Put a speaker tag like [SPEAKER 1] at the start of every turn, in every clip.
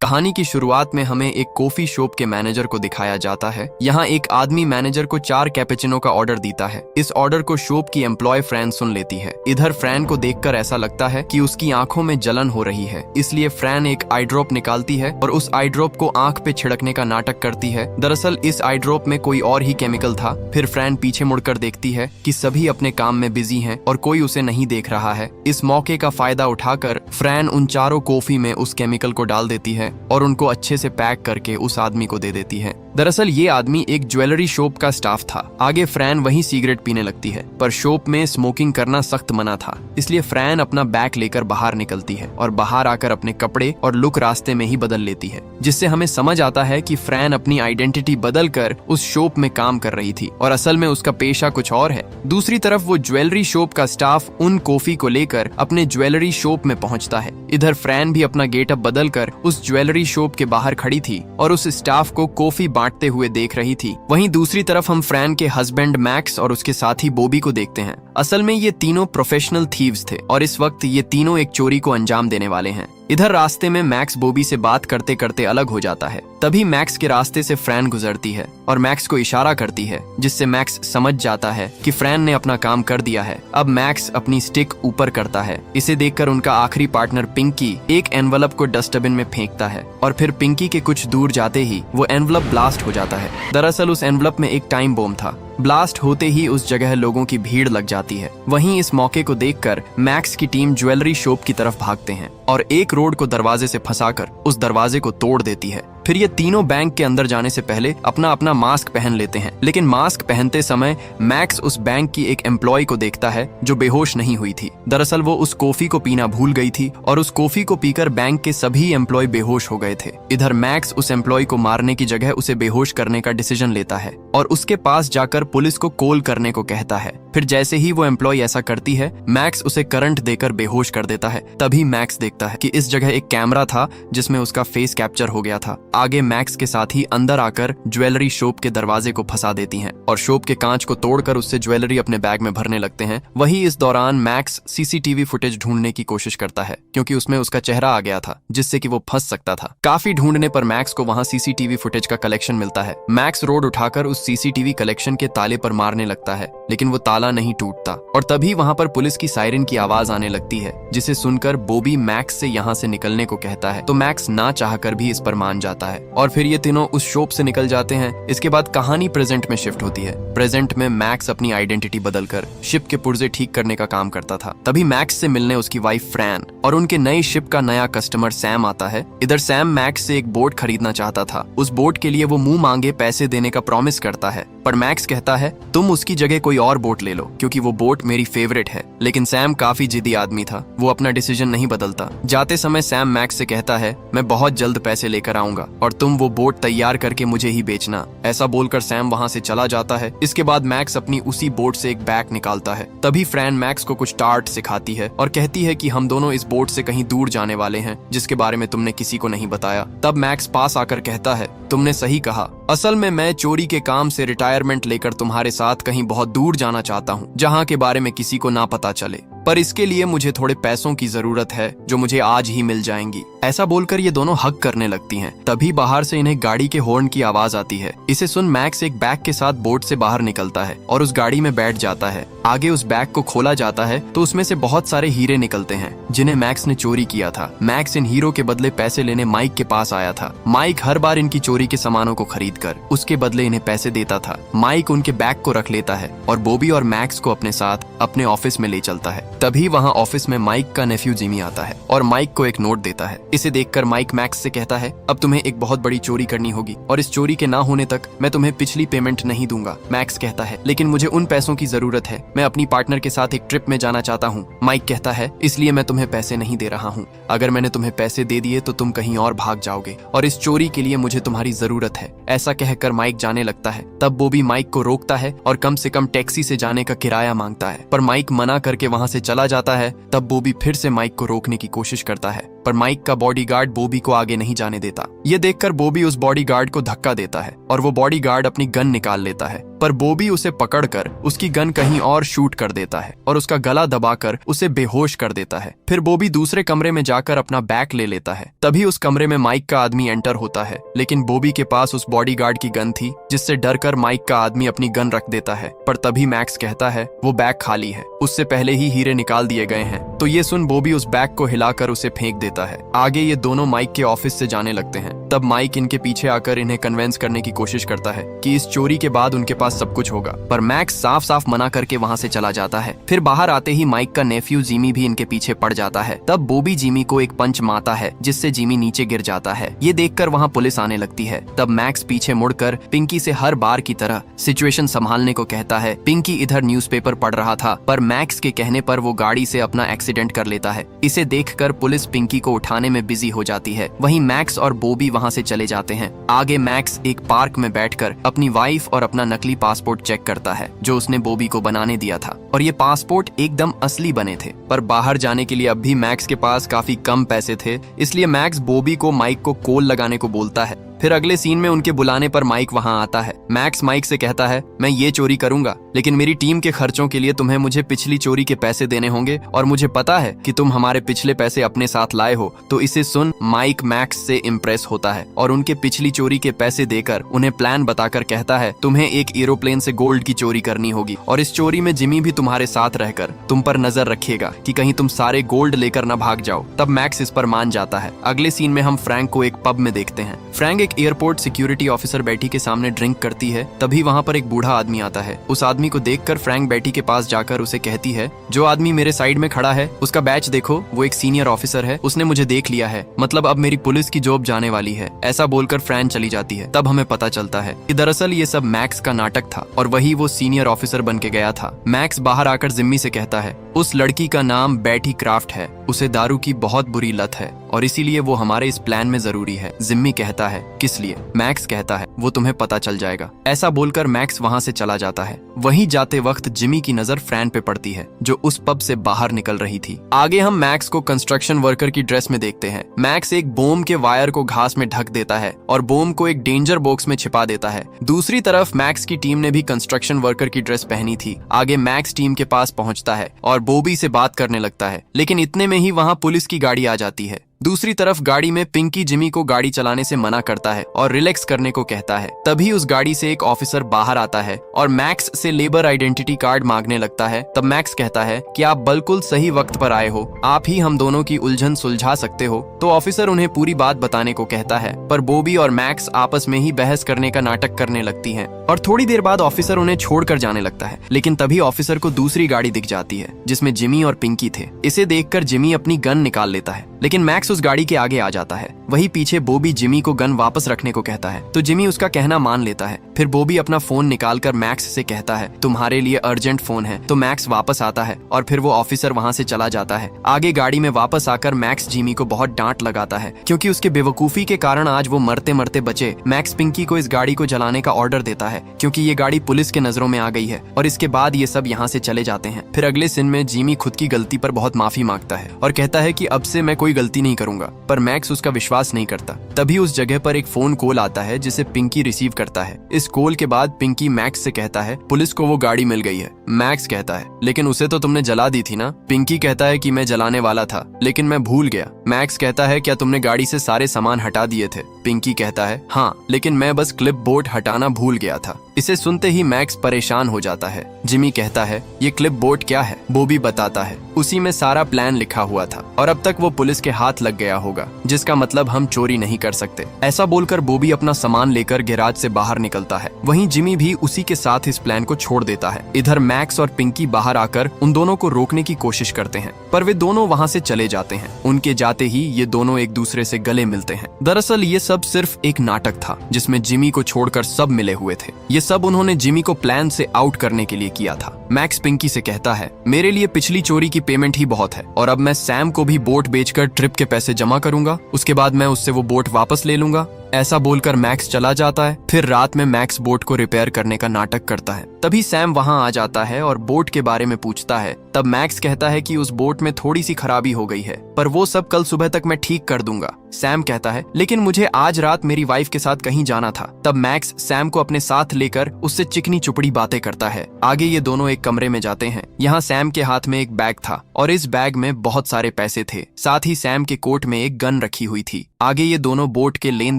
[SPEAKER 1] कहानी की शुरुआत में हमें एक कॉफी शॉप के मैनेजर को दिखाया जाता है। यहाँ एक आदमी मैनेजर को 4 कैपेचिनो का ऑर्डर देता है। इस ऑर्डर को शॉप की एम्प्लॉय फ्रैन सुन लेती है। इधर फ्रैन को देखकर ऐसा लगता है कि उसकी आंखों में जलन हो रही है, इसलिए फ्रैन एक आई ड्रॉप निकालती है और उस आई ड्रॉप को आंख पे छिड़कने का नाटक करती है। दरअसल इस आई ड्रॉप में कोई और ही केमिकल था। फिर फ्रैन पीछे मुड़कर देखती है कि सभी अपने काम में बिजी हैं और कोई उसे नहीं देख रहा है। इस मौके का फायदा उठाकर फ्रैन उन चारों कॉफी में उस केमिकल को डाल देती है और उनको अच्छे से पैक करके उस आदमी को दे देती है। दरअसल ये आदमी एक ज्वेलरी शॉप का स्टाफ था। आगे फ्रैन वहीं सिगरेट पीने लगती है, पर शॉप में स्मोकिंग करना सख्त मना था, इसलिए फ्रैन अपना बैग लेकर बाहर निकलती है और बाहर आकर अपने कपड़े और लुक रास्ते में ही बदल लेती है, जिससे हमें समझ आता है कि फ्रैन अपनी आइडेंटिटी बदलकर उस शॉप में काम कर रही थी और असल में उसका पेशा कुछ और है। दूसरी तरफ वो ज्वेलरी शॉप का स्टाफ उन कॉफी को लेकर अपने ज्वेलरी शॉप में पहुंचता है। इधर फ्रैन भी अपना गेटअप बदलकर उस ज्वेलरी शॉप के बाहर खड़ी थी और उस स्टाफ को कॉफी बांटते हुए देख रही थी। वहीं दूसरी तरफ हम फ्रैन के हस्बैंड मैक्स और उसके साथी बॉबी को देखते हैं। असल में ये तीनों प्रोफेशनल थीव्स थे और इस वक्त ये तीनों एक चोरी को अंजाम देने वाले हैं। इधर रास्ते में मैक्स बॉबी से बात करते करते अलग हो जाता है। तभी मैक्स के रास्ते से फ्रैन गुजरती है और मैक्स को इशारा करती है, जिससे मैक्स समझ जाता है कि फ्रैन ने अपना काम कर दिया है। अब मैक्स अपनी स्टिक ऊपर करता है। इसे देखकर उनका आखिरी पार्टनर पिंकी एक एनवलप को डस्टबिन में फेंकता है और फिर पिंकी के कुछ दूर जाते ही वो एनवलप ब्लास्ट हो जाता है। दरअसल उस एनवलप में एक टाइम बॉम्ब था। ब्लास्ट होते ही उस जगह लोगों की भीड़ लग जाती है। वहीं इस मौके को देखकर मैक्स की टीम ज्वेलरी शॉप की तरफ भागते हैं और एक रोड को दरवाजे से फंसाकर उस दरवाजे को तोड़ देती है। फिर ये तीनों बैंक के अंदर जाने से पहले अपना अपना मास्क पहन लेते हैं, लेकिन मास्क पहनते समय मैक्स उस बैंक की एक एम्प्लॉय को देखता है जो बेहोश नहीं हुई थी। दरअसल वो उस कॉफी को पीना भूल गई थी और उस कॉफी को पीकर बैंक के सभी एम्प्लॉय बेहोश हो गए थे। इधर मैक्स उस एम्प्लॉय को मारने की जगह उसे बेहोश करने का डिसीजन लेता है और उसके पास जाकर पुलिस को कॉल करने को कहता है। फिर जैसे ही वो एम्प्लॉय ऐसा करती है, मैक्स उसे करंट देकर बेहोश कर देता है। तभी मैक्स देखता है कि इस जगह एक कैमरा था जिसमें उसका फेस कैप्चर हो गया था। आगे मैक्स के साथी अंदर आकर ज्वेलरी शॉप के दरवाजे को फंसा देती हैं और शॉप के कांच को तोड़कर उससे ज्वेलरी अपने बैग में भरने लगते हैं। वहीं इस दौरान मैक्स सीसीटीवी फुटेज ढूंढने की कोशिश करता है, क्योंकि उसमें उसका चेहरा आ गया था जिससे कि वो फंस सकता था। काफी ढूंढने पर मैक्स को वहां सीसीटीवी फुटेज का कलेक्शन मिलता है। मैक्स रोड उठाकर उस सीसीटीवी कलेक्शन के ताले पर मारने लगता है, लेकिन वो ताला नहीं टूटता और तभी वहां पर पुलिस की सायरन की आवाज आने लगती है, जिसे सुनकर बॉबी मैक्स से यहाँ से निकलने को कहता है। तो मैक्स ना चाहकर भी इस पर मान जाता है और फिर ये तीनों उस शॉप से निकल जाते हैं। इसके बाद कहानी प्रेजेंट में शिफ्ट होती है। प्रेजेंट में मैक्स अपनी आइडेंटिटी बदलकर शिप के पुर्जे ठीक करने का काम करता था। तभी मैक्स से मिलने उसकी वाइफ फ्रैन और उनके नई शिप का नया कस्टमर सैम आता है। इधर सैम मैक्स से एक बोट खरीदना चाहता था। उस बोट के लिए वो मुंह मांगे पैसे देने का प्रॉमिस करता है, पर मैक्स कहता है तुम उसकी जगह कोई और बोट ले लो, क्योंकि वो बोट मेरी फेवरेट है। लेकिन सैम काफी जिद्दी आदमी था, वो अपना डिसीजन नहीं बदलता। जाते समय सैम मैक्स से कहता है मैं बहुत जल्द पैसे लेकर आऊंगा और तुम वो बोट तैयार करके मुझे ही बेचना। ऐसा बोलकर सैम वहां से चला जाता है। इसके बाद मैक्स अपनी उसी बोट से एक बैग निकालता है। तभी फ्रैन मैक्स को कुछ टार्ट सिखाती है और कहती है कि हम दोनों इस बोट से कहीं दूर जाने वाले हैं, जिसके बारे में तुमने किसी को नहीं बताया। तब मैक्स पास आकर कहता है तुमने सही कहा, असल में मैं चोरी के काम से रिटायरमेंट लेकर तुम्हारे साथ कहीं बहुत दूर जाना चाहता हूँ, जहाँ के बारे में किसी को ना पता चले, पर इसके लिए मुझे थोड़े पैसों की जरूरत है जो मुझे आज ही मिल जाएंगी। ऐसा बोलकर ये दोनों हग करने लगती हैं। तभी बाहर से इन्हें गाड़ी के हॉर्न की आवाज आती है। इसे सुन मैक्स एक बैग के साथ बोट से बाहर निकलता है और उस गाड़ी में बैठ जाता है। आगे उस बैग को खोला जाता है तो उसमें से बहुत सारे हीरे निकलते हैं जिन्हें मैक्स ने चोरी किया था। मैक्स इन हीरो के बदले पैसे लेने माइक के पास आया था। माइक हर बार इनकी चोरी के सामानों को खरीदकर उसके बदले इन्हें पैसे देता था। माइक उनके बैग को रख लेता है और बॉबी और मैक्स को अपने साथ अपने ऑफिस में ले चलता है। तभी वहाँ ऑफिस में माइक का नेफ्यू जिमी आता है और माइक को एक नोट देता है। इसे देखकर माइक मैक्स से कहता है अब तुम्हें एक बहुत बड़ी चोरी करनी होगी और इस चोरी के ना होने तक मैं तुम्हें पिछली पेमेंट नहीं दूंगा। मैक्स कहता है लेकिन मुझे उन पैसों की जरूरत है, मैं अपनी पार्टनर के साथ एक ट्रिप में जाना चाहता हूँ। माइक कहता है इसलिए मैं तुम्हें पैसे नहीं दे रहा हूँ। अगर मैंने तुम्हें पैसे दे दिए तो तुम कहीं और भाग जाओगे और इस चोरी के लिए मुझे तुम्हारी जरूरत है। ऐसा कहकर माइक जाने लगता है। तब बॉबी माइक को रोकता है और कम से कम टैक्सी से जाने का किराया मांगता है, पर माइक मना करके वहाँ से चला जाता है। तब बॉबी फिर से माइक को रोकने की कोशिश करता है, पर माइक का बॉडीगार्ड बॉबी को आगे नहीं जाने देता। ये देखकर बॉबी उस बॉडीगार्ड को धक्का देता है और वो बॉडीगार्ड अपनी गन निकाल लेता है, पर बॉबी उसे पकड़कर उसकी गन कहीं और शूट कर देता है और उसका गला दबाकर उसे बेहोश कर देता है। फिर बॉबी दूसरे कमरे में जाकर अपना बैग ले लेता है। तभी उस कमरे में माइक का आदमी एंटर होता है, लेकिन बॉबी के पास उस बॉडीगार्ड की गन थी, जिससे डरकर माइक का आदमी अपनी गन रख देता है। पर तभी मैक्स कहता है वो बैग खाली है, उससे पहले ही हीरे निकाल दिए गए हैं। तो ये सुन बॉबी उस बैग को हिलाकर उसे फेंक देता है। आगे ये दोनों माइक के ऑफिस से जाने लगते हैं। तब माइक इनके पीछे आकर इन्हें कन्वेंस करने की कोशिश करता है कि इस चोरी के बाद उनके पास सब कुछ होगा, पर मैक्स साफ साफ मना करके वहाँ से चला जाता है। फिर बाहर आते ही माइक का नेफ्यू जिमी भी इनके पीछे पड़ जाता है। तब बॉबी जिमी को एक पंच मारता है, जिससे जिमी नीचे गिर जाता है। ये देखकर वहाँ पुलिस आने लगती है। तब मैक्स पीछे मुड़कर पिंकी से हर बार की तरह सिचुएशन संभालने को कहता है। पिंकी इधर न्यूज़पेपर पढ़ रहा था, पर मैक्स के कहने पर वो गाड़ी से अपना एक्सीडेंट कर लेता है। इसे देखकर पुलिस पिंकी को उठाने में बिजी हो जाती है। वहीं मैक्स और बॉबी वहाँ से चले जाते हैं। आगे मैक्स एक पार्क में बैठकर अपनी वाइफ और अपना नकली पासपोर्ट चेक करता है, जो उसने बॉबी को बनाने दिया था, और ये पासपोर्ट एकदम असली बने थे। पर बाहर जाने के लिए अब भी मैक्स के पास काफी कम पैसे थे, इसलिए मैक्स बॉबी को माइक को कॉल लगाने को बोलता है। फिर अगले सीन में उनके बुलाने पर माइक वहां आता है। मैक्स माइक से कहता है मैं ये चोरी करूंगा, लेकिन मेरी टीम के खर्चों के लिए तुम्हें मुझे पिछली चोरी के पैसे देने होंगे, और मुझे पता है कि तुम हमारे पिछले पैसे अपने साथ लाए हो। तो इसे सुन माइक मैक्स से इम्प्रेस होता है और उनके पिछली चोरी के पैसे देकर उन्हें प्लान बताकर कहता है तुम्हें एक एरोप्लेन से गोल्ड की चोरी करनी होगी, और इस चोरी में जिमी भी तुम्हारे साथ रहकर तुम पर नजर रखेगा कि कहीं तुम सारे गोल्ड लेकर न भाग जाओ। तब मैक्स इस पर मान जाता है। अगले सीन में हम फ्रैंक को एक पब में देखते हैं। फ्रैंक एक एयरपोर्ट सिक्योरिटी ऑफिसर बेटी के सामने ड्रिंक करती है। तभी वहाँ पर एक बूढ़ा आदमी आता है। उस आदमी को देखकर फ्रैंक बेटी के पास जाकर उसे कहती है जो आदमी मेरे साइड में खड़ा है उसका बैच देखो, वो एक सीनियर ऑफिसर है, उसने मुझे देख लिया है, मतलब अब मेरी पुलिस की जॉब जाने वाली है। ऐसा बोलकर फ्रैंक चली जाती है। तब हमें पता चलता है कि दरअसल ये सब मैक्स का नाटक था और वही वो सीनियर ऑफिसर बन के गया था। मैक्स बाहर आकर जिम्मी से कहता है उस लड़की का नाम बेटी क्राफ्ट है, उसे दारू की बहुत बुरी लत है और इसीलिए वो हमारे इस प्लान में जरूरी है। जिम्मी कहता है किस लिए? मैक्स कहता है वो तुम्हें पता चल जाएगा। ऐसा बोलकर मैक्स वहाँ से चला जाता है। वहीं जाते वक्त जिमी की नजर फ्रैन पे पड़ती है, जो उस पब से बाहर निकल रही थी। आगे हम मैक्स को कंस्ट्रक्शन वर्कर की ड्रेस में देखते हैं। मैक्स एक बोम के वायर को घास में ढक देता है और बोम को एक डेंजर बॉक्स में छिपा देता है। दूसरी तरफ मैक्स की टीम ने भी कंस्ट्रक्शन वर्कर की ड्रेस पहनी थी। आगे मैक्स टीम के पास पहुंचता है और बॉबी से बात करने लगता है, लेकिन इतने में ही वहाँ पुलिस की गाड़ी आ जाती है। दूसरी तरफ गाड़ी में पिंकी जिमी को गाड़ी चलाने से मना करता है और रिलैक्स करने को कहता है। तभी उस गाड़ी से एक ऑफिसर बाहर आता है और मैक्स से लेबर आइडेंटिटी कार्ड मांगने लगता है। तब मैक्स कहता है कि आप बिल्कुल सही वक्त पर आए हो, आप ही हम दोनों की उलझन सुलझा सकते हो। तो ऑफिसर उन्हें पूरी बात बताने को कहता है, पर बॉबी और मैक्स आपस में ही बहस करने का नाटक करने लगती है और थोड़ी देर बाद ऑफिसर उन्हें छोड़कर जाने लगता है। लेकिन तभी ऑफिसर को दूसरी गाड़ी दिख जाती है जिसमें जिमी और पिंकी थे। इसे देखकर जिमी अपनी गन निकाल लेता है, लेकिन मैक्स उस गाड़ी के आगे आ जाता है। वहीं पीछे बॉबी जिमी को गन वापस रखने को कहता है, तो जिमी उसका कहना मान लेता है। फिर बॉबी अपना फोन निकालकर मैक्स से कहता है तुम्हारे लिए अर्जेंट फोन है। तो मैक्स वापस आता है और फिर वो ऑफिसर वहाँ से चला जाता है। आगे गाड़ी में वापस आकर मैक्स जिमी को बहुत डांट लगाता है, क्योंकि उसके बेवकूफी के कारण आज वो मरते मरते बचे। मैक्स पिंकी को इस गाड़ी को जलाने का ऑर्डर देता है, क्योंकि ये गाड़ी पुलिस के नजरों में आ गई है, और इसके बाद ये सब यहाँ से चले जाते हैं। फिर अगले सीन में जिमी खुद की गलती पर बहुत माफी मांगता है और कहता है कि अब से मैं कोई गलती नहीं करूंगा, पर मैक्स उसका विश्वास नहीं करता। तभी उस जगह पर एक फोन कॉल आता है जिसे पिंकी रिसीव करता है। इस कॉल के बाद पिंकी मैक्स से कहता है पुलिस को वो गाड़ी मिल गई है। मैक्स कहता है लेकिन उसे तो तुमने जला दी थी ना। पिंकी कहता है कि मैं जलाने वाला था, लेकिन मैं भूल गया। मैक्स कहता है क्या तुमने गाड़ी से सारे सामान हटा दिए थे? पिंकी कहता है हाँ, लेकिन मैं बस क्लिप बोर्ड हटाना भूल गया था। इसे सुनते ही मैक्स परेशान हो जाता है। जिमी कहता है ये क्लिप बोर्ड क्या है? बॉबी बताता है उसी में सारा प्लान लिखा हुआ था और अब तक वो पुलिस के हाथ लग गया होगा, जिसका मतलब हम चोरी नहीं कर सकते। ऐसा बोलकर बॉबी अपना सामान लेकर गैराज से बाहर निकलता है। वहीं जिमी भी उसी के साथ इस प्लान को छोड़ देता है। इधर मैक्स और पिंकी बाहर आकर उन दोनों को रोकने की कोशिश करते हैं, पर वे दोनों वहाँ से चले जाते हैं। उनके जाते ही ये दोनों एक दूसरे से गले मिलते हैं। दरअसल ये सब सिर्फ एक नाटक था जिसमें जिमी को छोड़कर सब मिले हुए थे। ये सब उन्होंने जिमी को प्लान से आउट करने के लिए किया था। मैक्स पिंकी से कहता है मेरे लिए पिछली चोरी की पेमेंट ही बहुत है और अब मैं सैम को भी बोट बेचकर ट्रिप के पैसे जमा करूंगा, उसके बाद मैं उससे वो बोट वापस ले लूंगा। ऐसा बोलकर मैक्स चला जाता है। फिर रात में मैक्स बोट को रिपेयर करने का नाटक करता है। तभी सैम वहां आ जाता है और बोट के बारे में पूछता है। तब मैक्स कहता है कि उस बोट में थोड़ी सी खराबी हो गई है, पर वो सब कल सुबह तक मैं ठीक कर दूंगा। सैम कहता है लेकिन मुझे आज रात मेरी वाइफ के साथ कहीं जाना था। तब मैक्स सैम को अपने साथ लेकर उससे चिकनी चुपड़ी बातें करता है। आगे ये दोनों एक कमरे में जाते हैं। यहाँ सैम के हाथ में एक बैग था और इस बैग में बहुत सारे पैसे थे। साथ ही सैम के कोट में एक गन रखी हुई थी। आगे ये दोनों बोट के लेन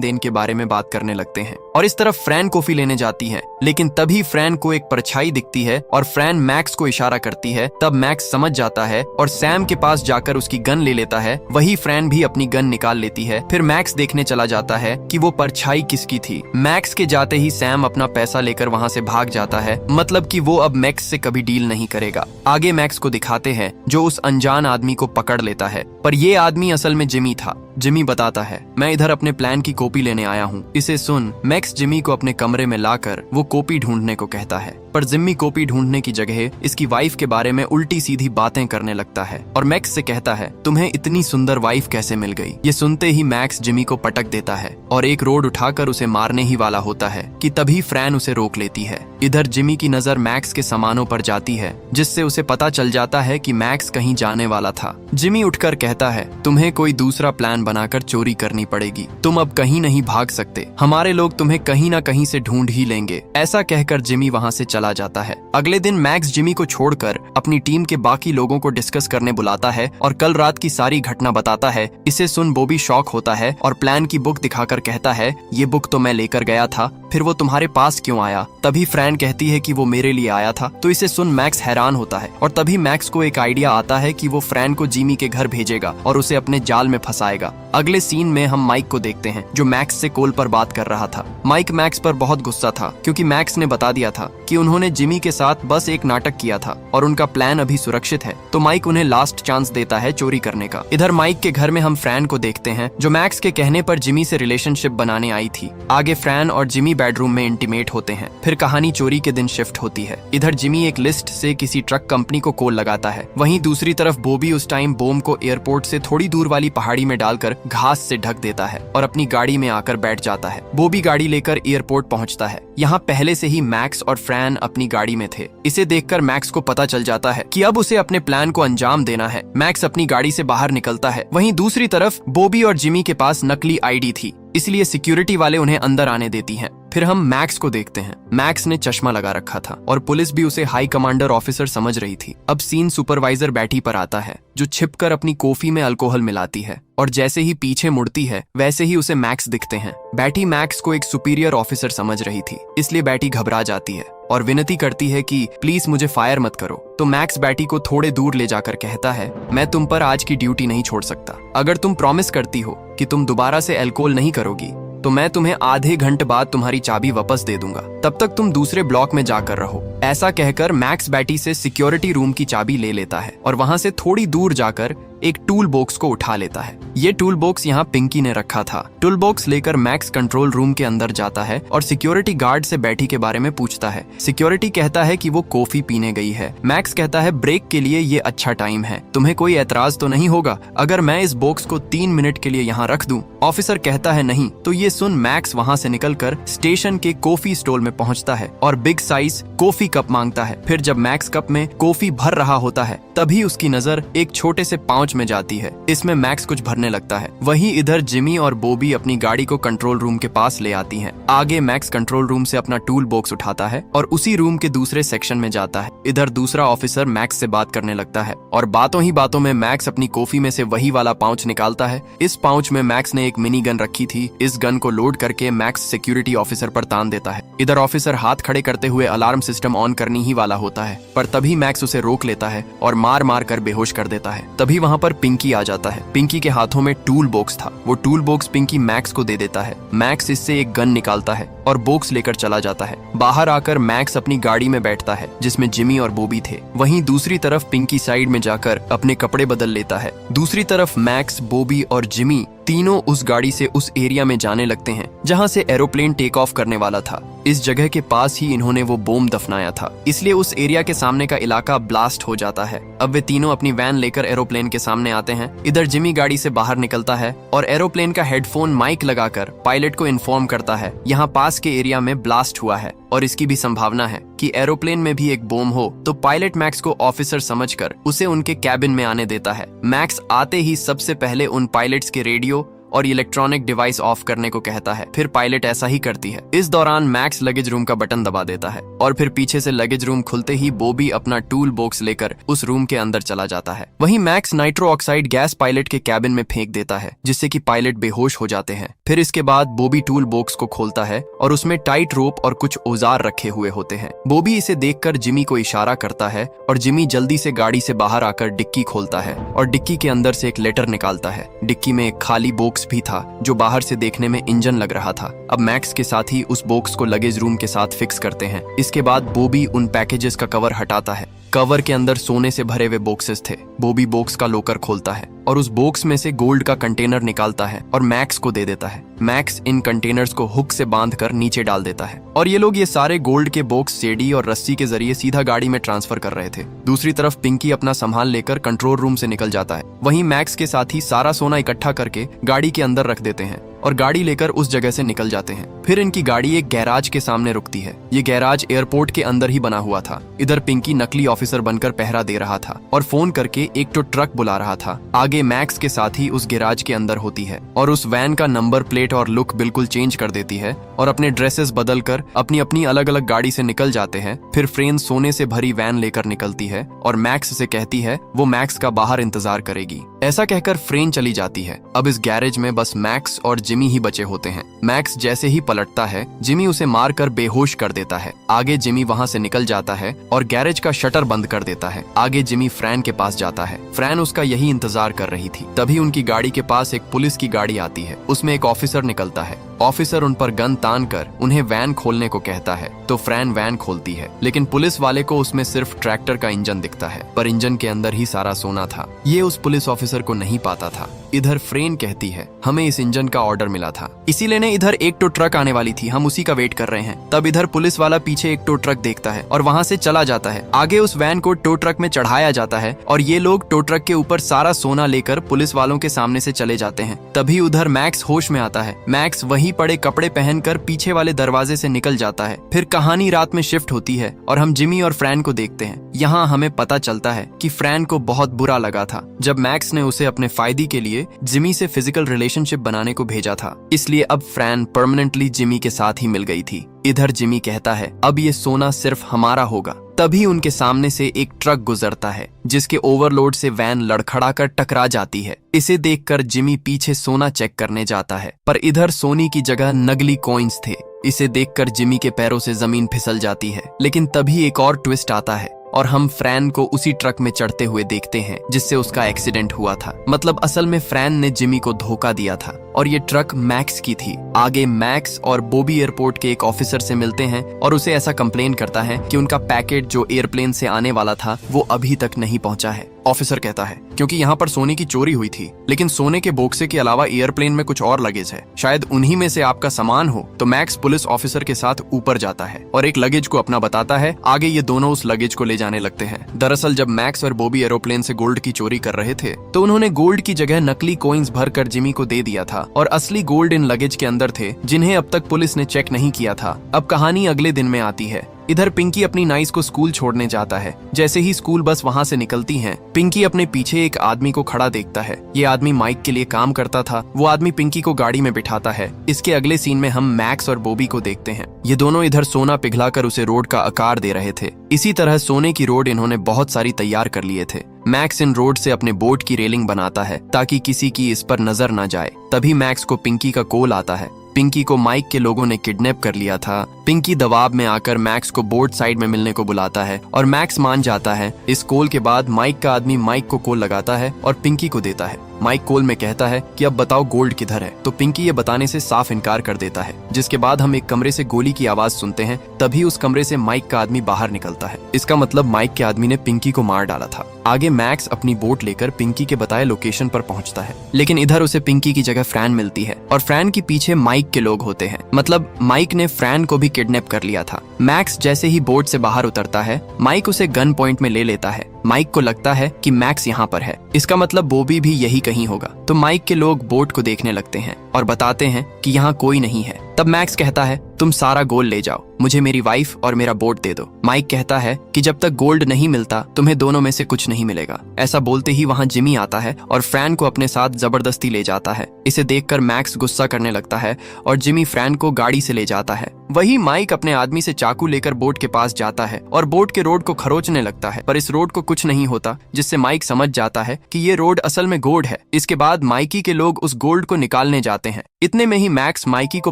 [SPEAKER 1] देन के बारे में बात करने लगते हैं और इस तरफ फ्रैन कॉफी लेने जाती है। लेकिन तभी फ्रैन को एक परछाई दिखती है और फ्रैन मैक्स को इशारा करती है। तब मैक्स समझ जाता है और सैम के पास जाकर उसकी गन ले लेता है। वही फ्रैन भी अपनी गन निकाल लेती है। फिर मैक्स देखने चला जाता है कि वो परछाई किसकी थी। मैक्स के जाते ही सैम अपना पैसा लेकर वहाँ से भाग जाता है, मतलब कि वो अब मैक्स से कभी डील नहीं करेगा। आगे मैक्स को दिखाते हैं जो उस अनजान आदमी को पकड़ लेता है, पर ये आदमी असल में जिमी था। जिमी बताता है मैं इधर अपने प्लान की कॉपी लेने आया हूँ। इसे सुन मैक्स जिमी को अपने कमरे में लाकर वो कॉपी ढूंढने को कहता है, पर जिमी कॉपी ढूंढने की जगह इसकी वाइफ के बारे में उल्टी सीधी बातें करने लगता है और मैक्स से कहता है तुम्हें इतनी सुंदर वाइफ कैसे मिल गई। ये सुनते ही मैक्स जिमी को पटक देता है और एक रोड उठाकर उसे मारने ही वाला होता है कि तभी फ्रैन उसे रोक लेती है। इधर जिमी की नजर मैक्स के सामानों पर जाती है, जिससे उसे पता चल जाता है कि मैक्स कहीं जाने वाला था। जिमी उठकर कहता है तुम्हें कोई दूसरा प्लान बनाकर चोरी करनी पड़ेगी, तुम अब कहीं नहीं भाग सकते, हमारे लोग तुम्हें कहीं ना कहीं से ढूंढ ही लेंगे। ऐसा कहकर जिमी वहाँ से चला जाता है। अगले दिन मैक्स जिमी को छोड़कर अपनी टीम के बाकी लोगों को डिस्कस करने बुलाता है और कल रात की सारी घटना बताता है। इसे सुन बॉबी शॉक होता है और प्लान की बुक दिखाकर कहता है ये बुक तो मैं लेकर गया था, फिर वो तुम्हारे पास क्यों आया। तभी फ्रैन कहती है कि वो मेरे लिए आया था। तो इसे सुन मैक्स हैरान होता है और तभी मैक्स को एक आइडिया आता है कि वो फ्रैन को जिमी के घर भेजेगा और उसे अपने जाल में फंसाएगा। अगले सीन में हम माइक को देखते हैं जो मैक्स से कॉल पर बात कर रहा था। माइक मैक्स पर बहुत गुस्सा था क्योंकि मैक्स ने बता दिया था कि उन्होंने जिमी के साथ बस एक नाटक किया था और उनका प्लान अभी सुरक्षित है। तो माइक उन्हें लास्ट चांस देता है चोरी करने का। इधर माइक के घर में हम फ्रैन को देखते हैं जो मैक्स के कहने पर जिमी से रिलेशनशिप बनाने आई थी। आगे फ्रैन और जिमी बेडरूम में इंटीमेट होते हैं। फिर कहानी चोरी के दिन शिफ्ट होती है। इधर जिमी एक लिस्ट से किसी ट्रक कंपनी को कॉल लगाता है। वहीं दूसरी तरफ बॉबी उस टाइम बॉम्ब को एयरपोर्ट से थोड़ी दूर वाली पहाड़ी में डालकर घास से ढक देता है और अपनी गाड़ी में आकर बैठ जाता है। बॉबी गाड़ी लेकर एयरपोर्ट पहुंचता है। यहाँ पहले से ही मैक्स और फ्रैन अपनी गाड़ी में थे। इसे देखकर मैक्स को पता चल जाता है कि अब उसे अपने प्लान को अंजाम देना है। मैक्स अपनी गाड़ी से बाहर निकलता है। वहीं दूसरी तरफ बॉबी और जिमी के पास नकली आईडी थी, इसलिए सिक्योरिटी वाले उन्हें अंदर आने देती हैं। फिर हम मैक्स को देखते हैं। मैक्स ने चश्मा लगा रखा था और पुलिस भी उसे हाई कमांडर ऑफिसर समझ रही थी। अब सीन सुपरवाइजर बैठी पर आता है जो छिपकर अपनी कॉफी में अल्कोहल मिलाती है और जैसे ही पीछे मुड़ती है वैसे ही उसे मैक्स दिखते हैं। बैठी मैक्स को एक सुपीरियर ऑफिसर समझ रही थी, इसलिए बैठी घबरा जाती है और विनती करती है कि प्लीज मुझे फायर मत करो। तो मैक्स बैटी को थोड़े दूर ले जाकर कहता है मैं तुम पर आज की ड्यूटी नहीं छोड़ सकता। अगर तुम प्रॉमिस करती हो कि तुम दोबारा से अल्कोहल नहीं करोगी तो मैं तुम्हें आधे घंटे बाद तुम्हारी चाबी वापस दे दूंगा, तब तक तुम दूसरे ब्लॉक में जाकर रहो। ऐसा कहकर मैक्स बैटी से सिक्योरिटी रूम की चाबी ले लेता है और वहां से थोड़ी दूर जाकर एक टूल बॉक्स को उठा लेता है। ये टूल बॉक्स यहाँ पिंकी ने रखा था। टूल बॉक्स लेकर मैक्स कंट्रोल रूम के अंदर जाता है और सिक्योरिटी गार्ड से बैठी के बारे में पूछता है। सिक्योरिटी कहता है कि वो कॉफी पीने गई है। मैक्स कहता है ब्रेक के लिए ये अच्छा टाइम है, तुम्हें कोई एतराज तो नहीं होगा अगर मैं इस बॉक्स को 3 मिनट के लिए यहाँ रख दूं। ऑफिसर कहता है नहीं। तो ये सुन मैक्स वहाँ से निकलकर स्टेशन के कॉफी स्टॉल में पहुँचता है और बिग साइज कॉफी कप मांगता है। फिर जब मैक्स कप में कॉफी भर रहा होता है तभी उसकी नजर एक छोटे से पाउच में जाती है। इसमें मैक्स कुछ भरने लगता है। वहीं इधर जिमी और बॉबी अपनी गाड़ी को कंट्रोल रूम के पास ले आती हैं। आगे मैक्स कंट्रोल रूम से अपना टूल बॉक्स उठाता है और उसी रूम के दूसरे सेक्शन में जाता है। इधर दूसरा ऑफिसर मैक्स से बात करने लगता है और बातों ही बातों में मैक्स अपनी कॉफी में से वही वाला पाउच निकालता है। इस पाउच में मैक्स ने एक मिनी गन रखी थी। इस गन को लोड करके मैक्स सिक्योरिटी ऑफिसर पर तान देता है। इधर ऑफिसर हाथ खड़े करते हुए अलार्म सिस्टम ऑन करने ही वाला होता है, पर तभी मैक्स उसे रोक लेता है और मार मार कर बेहोश कर देता है। तभी वहाँ पर पिंकी आ जाता है। पिंकी के हाथों में टूल बॉक्स था। वो टूल बॉक्स पिंकी मैक्स को दे देता है। मैक्स इससे एक गन निकालता है और बॉक्स लेकर चला जाता है। बाहर आकर मैक्स अपनी गाड़ी में बैठता है जिसमें जिमी और बॉबी थे। वहीं दूसरी तरफ पिंकी साइड में जाकर अपने कपड़े बदल लेता है। दूसरी तरफ मैक्स, बॉबी और जिमी तीनों उस गाड़ी से उस एरिया में जाने लगते हैं जहां से एरोप्लेन टेक ऑफ करने वाला था। इस जगह के पास ही इन्होंने वो बॉम्ब दफनाया था, इसलिए उस एरिया के सामने का इलाका ब्लास्ट हो जाता है। अब वे तीनों अपनी वैन लेकर एरोप्लेन के सामने आते हैं। इधर जिमी गाड़ी से बाहर निकलता है और एरोप्लेन का हेडफोन माइक लगाकर पायलट को इन्फॉर्म करता है यहाँ पास के एरिया में ब्लास्ट हुआ है और इसकी भी संभावना है कि एरोप्लेन में भी एक बॉम्ब हो। तो पायलट मैक्स को ऑफिसर समझकर उसे उनके कैबिन में आने देता है। मैक्स आते ही सबसे पहले उन पायलट्स के रेडियो और इलेक्ट्रॉनिक डिवाइस ऑफ करने को कहता है। फिर पायलट ऐसा ही करती है। इस दौरान मैक्स लगेज रूम का बटन दबा देता है और फिर पीछे से लगेज रूम खुलते ही बॉबी अपना टूल बॉक्स लेकर उस रूम के अंदर चला जाता है। वहीं max nitro oxide gas pilot के कैबिन में फेंक देता है जिससे कि पायलट बेहोश हो जाते हैं। फिर इसके बाद बॉबी टूल बॉक्स को खोलता है और उसमें टाइट रोप और कुछ औजार रखे हुए होते हैं। बॉबी इसे देखकर जिमी को इशारा करता है और जिमी जल्दी से गाड़ी से बाहर आकर डिक्की खोलता है और डिक्की के अंदर से एक लेटर निकालता है। डिक्की में एक खाली बॉक्स भी था जो बाहर से देखने में इंजन लग रहा था। अब मैक्स के साथ ही उस बॉक्स को लगेज रूम के साथ फिक्स करते हैं। इसके बाद बॉबी उन पैकेजेस का कवर हटाता है। कवर के अंदर सोने से भरे हुए बॉक्सेस थे। बॉबी बॉक्स का लॉकर खोलता है और उस बॉक्स में से गोल्ड का कंटेनर निकालता है और मैक्स को दे देता है। मैक्स इन कंटेनर्स को हुक से बांधकर नीचे डाल देता है और ये लोग ये सारे गोल्ड के बॉक्स सीढ़ी और रस्सी के जरिए सीधा गाड़ी में ट्रांसफर कर रहे थे। दूसरी तरफ पिंकी अपना सामान लेकर कंट्रोल रूम से निकल जाता है। वहीं मैक्स के साथ ही सारा सोना इकट्ठा करके गाड़ी के अंदर रख देते हैं और गाड़ी लेकर उस जगह से निकल जाते हैं। फिर इनकी गाड़ी एक गैराज के सामने रुकती है। ये गैराज एयरपोर्ट के अंदर ही बना हुआ था। इधर पिंकी नकली ऑफिसर बनकर पहरा दे रहा था और फोन करके एक तो ट्रक बुला रहा था। आगे मैक्स के साथ ही उस गैराज के अंदर होती है और उस वैन का नंबर प्लेट और लुक बिल्कुल चेंज कर देती है और अपने ड्रेसेस बदल कर अपनी अपनी अलग अलग गाड़ी से निकल जाते हैं। फिर फ्रेन सोने से भरी वैन लेकर निकलती है और मैक्स से कहती है वो मैक्स का बाहर इंतजार करेगी। ऐसा कहकर फ्रेन चली जाती है। अब इस गैरेज में बस मैक्स और जिमी ही बचे होते हैं। मैक्स जैसे ही पलटता है जिमी उसे मारकर बेहोश कर देता है। आगे जिमी वहां से निकल जाता है और गैरेज का शटर बंद कर देता है। आगे जिमी फ्रैन के पास जाता है। फ्रैन उसका यही इंतजार कर रही थी। तभी उनकी गाड़ी के पास एक पुलिस की गाड़ी आती है। उसमें एक ऑफिसर निकलता है। ऑफिसर उन पर गन तान कर उन्हें वैन खोलने को कहता है तो फ्रैन वैन खोलती है, लेकिन पुलिस वाले को उसमें सिर्फ ट्रैक्टर का इंजन दिखता है, पर इंजन के अंदर ही सारा सोना था। ये उस पुलिस ऑफिसर को नहीं पाता था। इधर फ्रेन कहती है हमें इस इंजन का ऑर्डर मिला था, इसी लेने इधर एक टो ट्रक आने वाली थी, हम उसी का वेट कर रहे हैं। तब इधर पुलिस वाला पीछे एक टो ट्रक देखता है और वहां से चला जाता है। आगे उस वैन को टो ट्रक में चढ़ाया जाता है और ये लोग टो ट्रक के ऊपर सारा सोना लेकर पुलिस वालों के सामने से चले जाते हैं। तभी उधर मैक्स होश में आता है। मैक्स वहीं पड़े कपड़े पहनकर पीछे वाले दरवाजे से निकल जाता है। फिर कहानी रात में शिफ्ट होती है और हम जिमी और फ्रैन को देखते हैं। यहाँ हमें पता चलता है कि फ्रैन को बहुत बुरा लगा था जब मैक्स ने उसे अपने फायदे के लिए जिमी से फिजिकल रिलेशनशिप बनाने को भेजा था, इसलिए अब फ्रैन परमानेंटली जिमी के साथ ही मिल गई थी। इधर जिमी कहता है अब ये सोना सिर्फ हमारा होगा। तभी उनके सामने से एक ट्रक गुजरता है जिसके ओवरलोड से वैन लड़खड़ाकर टकरा जाती है। इसे देखकर जिमी पीछे सोना चेक करने जाता है, पर इधर सोने की जगह नकली कॉइन्स थे। इसे देखकर जिमी के पैरों से जमीन फिसल जाती है, लेकिन तभी एक और ट्विस्ट आता है और हम फ्रैन को उसी ट्रक में चढ़ते हुए देखते हैं जिससे उसका एक्सीडेंट हुआ था। मतलब असल में फ्रैन ने जिमी को धोखा दिया था और ये ट्रक मैक्स की थी। आगे मैक्स और बॉबी एयरपोर्ट के एक ऑफिसर से मिलते हैं और उसे ऐसा कंप्लेन करता है कि उनका पैकेट जो एयरप्लेन से आने वाला था वो अभी तक नहीं पहुंचा है। ऑफिसर कहता है क्योंकि यहाँ पर सोने की चोरी हुई थी, लेकिन सोने के बोक्से के अलावा एयरप्लेन में कुछ और लगेज है, शायद उन्हीं में से आपका सामान हो। तो मैक्स पुलिस ऑफिसर के साथ ऊपर जाता है और एक लगेज को अपना बताता है। आगे ये दोनों उस लगेज को ले जाने लगते हैं। दरअसल जब मैक्स और बॉबी एरोप्लेन से गोल्ड की चोरी कर रहे थे तो उन्होंने गोल्ड की जगह नकली कॉइन्स भरकर जिमी को दे दिया था और असली गोल्ड इन लगेज के अंदर थे जिन्हें अब तक पुलिस ने चेक नहीं किया था। अब कहानी अगले दिन में आती है। इधर पिंकी अपनी नाइस को स्कूल छोड़ने जाता है। जैसे ही स्कूल बस वहां से निकलती है, पिंकी अपने पीछे एक आदमी को खड़ा देखता है। ये आदमी माइक के लिए काम करता था। वो आदमी पिंकी को गाड़ी में बिठाता है। इसके अगले सीन में हम मैक्स और बॉबी को देखते हैं। ये दोनों इधर सोना पिघलाकर उसे रोड का आकार दे रहे थे। इसी तरह सोने की रोड इन्होंने बहुत सारी तैयार कर लिए थे। मैक्स इन रोड से अपने बोट की रेलिंग बनाता है ताकि किसी की इस पर नजर न जाए। तभी मैक्स को पिंकी का कॉल आता है। पिंकी को माइक के लोगों ने किडनैप कर लिया था पिंकी दबाव में आकर मैक्स को बोर्ड साइड में मिलने को बुलाता है और मैक्स मान जाता है। इस कॉल के बाद माइक का आदमी माइक को कॉल लगाता है और पिंकी को देता है। माइक कॉल में कहता है कि अब बताओ गोल्ड किधर है, तो पिंकी ये बताने से साफ इनकार कर देता है। जिसके बाद हम एक कमरे से गोली की आवाज सुनते हैं। तभी उस कमरे से माइक का आदमी बाहर निकलता है। इसका मतलब माइक के आदमी ने पिंकी को मार डाला था। आगे मैक्स अपनी बोट लेकर पिंकी के बताए लोकेशन पर पहुंचता है, लेकिन इधर उसे पिंकी की जगह फ्रैन मिलती है और फ्रैन के पीछे माइक के लोग होते हैं। मतलब माइक ने फ्रैन को भी किडनैप कर लिया था। मैक्स जैसे ही बोट से बाहर उतरता है, माइक उसे गन पॉइंट में ले लेता है। माइक को लगता है कि मैक्स यहाँ पर है, इसका मतलब बॉबी भी यही कहीं होगा। तो माइक के लोग बोट को देखने लगते हैं और बताते हैं कि यहाँ कोई नहीं है। तब मैक्स कहता है तुम सारा गोल्ड ले जाओ, मुझे मेरी वाइफ और मेरा बोट दे दो। माइक कहता है कि जब तक गोल्ड नहीं मिलता तुम्हें दोनों में से कुछ नहीं मिलेगा। ऐसा बोलते ही वहाँ जिमी आता है और फ्रैन को अपने साथ जबरदस्ती ले जाता है। इसे देखकर मैक्स गुस्सा करने लगता है और जिमी फ्रैन को गाड़ी से ले जाता है। वही माइक अपने आदमी से चाकू लेकर बोट के पास जाता है और बोट के रोड को खरोचने लगता है, पर इस रोड को कुछ नहीं होता, जिससे माइक समझ जाता है कि ये रोड असल में गोल्ड है। इसके बाद माइकी के लोग उस गोल्ड को निकालने जाते हैं। इतने में ही मैक्स माइकी को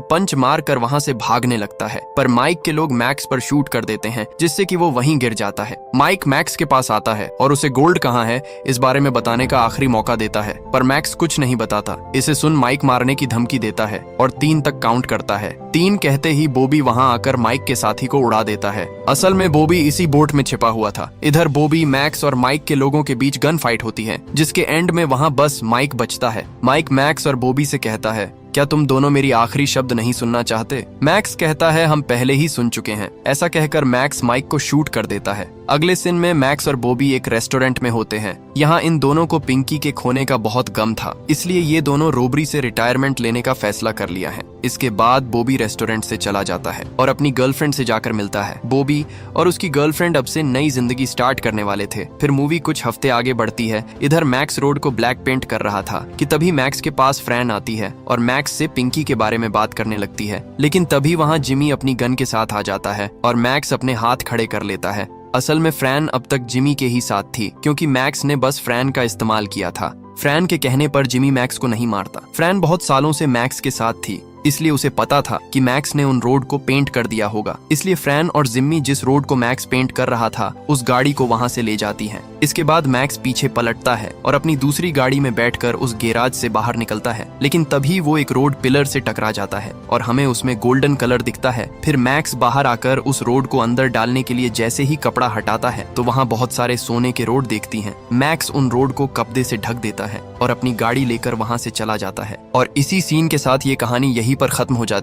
[SPEAKER 1] पंच मार कर वहाँ से भागने लगता है, पर माइक के लोग मैक्स पर शूट कर देते हैं, जिससे कि वो वहीं गिर जाता है। माइक मैक्स के पास आता है और उसे गोल्ड कहाँ है इस बारे में बताने का आखिरी मौका देता है, पर मैक्स कुछ नहीं बताता। इसे सुन माइक मारने की धमकी देता है और 3 तक काउंट करता है। 3 कहते ही बॉबी वहाँ आकर माइक के साथी को उड़ा देता है। असल में बॉबी इसी बोट में छिपा हुआ था। इधर बॉबी, मैक्स और माइक के लोगों के बीच गन फाइट होती है, जिसके एंड में वहाँ बस माइक बचता है। माइक मैक्स और बॉबी से कहता है क्या तुम दोनों मेरी आखिरी शब्द नहीं सुनना चाहते? मैक्स कहता है हम पहले ही सुन चुके हैं। ऐसा कहकर मैक्स माइक को शूट कर देता है। अगले सीन में मैक्स और बॉबी एक रेस्टोरेंट में होते हैं। यहाँ इन दोनों को पिंकी के खोने का बहुत गम था, इसलिए ये दोनों रोबरी से रिटायरमेंट लेने का फैसला कर लिया है। इसके बाद बॉबी रेस्टोरेंट से चला जाता है और अपनी गर्लफ्रेंड से जाकर मिलता है। बॉबी और उसकी गर्लफ्रेंड अब से नई जिंदगी स्टार्ट करने वाले थे। फिर मूवी कुछ हफ्ते आगे बढ़ती है। इधर मैक्स रोड को ब्लैक पेंट कर रहा था कि तभी मैक्स के पास फ्रैन आती है और मैक्स से पिंकी के बारे में बात करने लगती है। लेकिन तभी वहाँ जिमी अपनी गन के साथ आ जाता है और मैक्स अपने हाथ खड़े कर लेता है। असल में फ्रैन अब तक जिमी के ही साथ थी, क्योंकि मैक्स ने बस फ्रैन का इस्तेमाल किया था। फ्रैन के कहने पर जिमी मैक्स को नहीं मारता। फ्रैन बहुत सालों से मैक्स के साथ थी, इसलिए उसे पता था कि मैक्स ने उन रोड को पेंट कर दिया होगा। इसलिए फ्रैन और जिम्मी जिस रोड को मैक्स पेंट कर रहा था उस गाड़ी को वहां से ले जाती हैं। इसके बाद मैक्स पीछे पलटता है और अपनी दूसरी गाड़ी में बैठकर उस गैराज से बाहर निकलता है, लेकिन तभी वो एक रोड पिलर से टकरा जाता है और हमें उसमें गोल्डन कलर दिखता है। फिर मैक्स बाहर आकर उस रोड को अंदर डालने के लिए जैसे ही कपड़ा हटाता है तो वहाँ बहुत सारे सोने के रोड देखती हैं। मैक्स उन रोड को कपड़े से ढक देता है और अपनी गाड़ी लेकर वहां से चला जाता है। और इसी सीन के साथ ये कहानी यहीं पर खत्म हो जाती है।